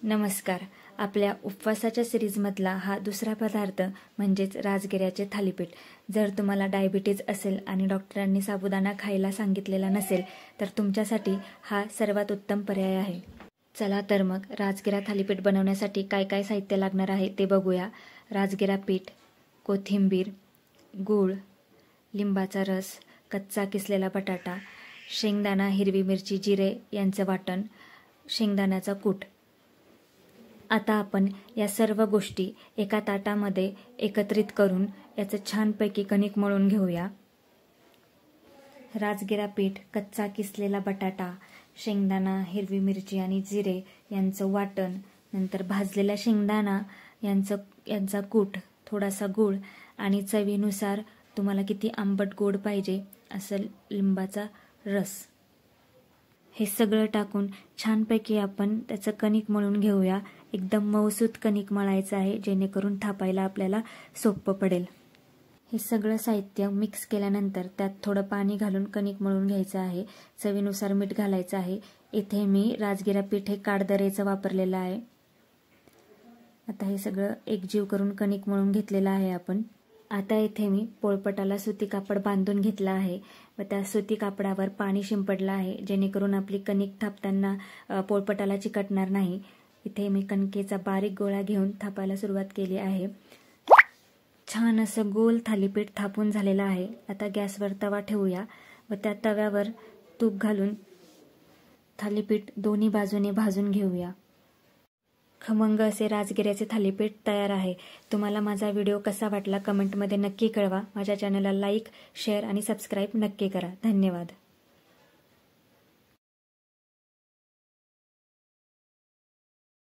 नमस्कार. आपल्या उपवासाच्या सिरीजमधला हा दुसरा पदार्थ म्हणजेच राजगिऱ्याचे थालीपीठ. जर तुम्हाला डायबिटीज असेल आणि डॉक्टरांनी साबुदाणा खायला सांगितलेला नसेल तर तुमच्यासाठी हा सर्वात उत्तम पर्याय आहे. चला तर मग राजगिरा थालीपीठ बनवण्यासाठी काय काय साहित्य लागणार आहे ते बघूया. राजगिरा पीठ, कोथिंबीर, गूळ, लिंबाचा रस, कच्चा किसलेला बटाटा, शेंगदाणा, हिरवी मिरची, जिरे यांचं वाटण, शेंगदाण्याचा कूट. आता आपण या सर्व गोष्टी एका ताटामध्ये एकत्रित करून याचं छानपैकी कणिक मळून घेऊया. राजगिरा पीठ, कच्चा किसलेला बटाटा, शेंगदाणा, हिरवी मिरची आणि जिरे यांचं वाटण, नंतर भाजलेला शेंगदाणा यांचा कूट, थोडासा गूळ आणि चवीनुसार तुम्हाला किती आंबट गोड पाहिजे असं लिंबाचा रस. हे सगळं टाकून छानपैकी आपण त्याचं कणिक मळून घेऊया. एकदम मऊसूत कणिक मळायचं आहे जेणेकरून थापायला आपल्याला सोपं पडेल. हे सगळं साहित्य मिक्स केल्यानंतर त्यात थोडं पाणी घालून कणिक मळून घ्यायचं आहे. चवीनुसार मीठ घालायचं आहे. इथे मी राजगिरा पीठ हे काळदरेचं वापरलेलं आहे. आता हे सगळं एकजीव करून कणिक मळून घेतलेलं आहे आपण. आता इथे मी पोळपटाला सुती कापड बांधून घेतला आहे व त्या सुती कापडावर पाणी शिंपडलं आहे जेणेकरून आपली कणिक थापताना पोळपटाला चिकटणार नाही. इथे मी कणकेचा बारीक गोळा घेऊन थापायला सुरुवात केली आहे. छान असं गोल थालीपीठ थापून झालेलं आहे. आता गॅसवर तवा ठेवूया व त्या तव्यावर तूप घालून थालीपीठ दोन्ही बाजूने भाजून घेऊया. खमंग असे राजगिऱ्याचे थालीपीठ तयार आहे. तुम्हाला माझा व्हिडिओ कसा वाटला कमेंटमध्ये नक्की कळवा. माझ्या चॅनलला लाईक, शेअर आणि सबस्क्राईब नक्की करा. धन्यवाद.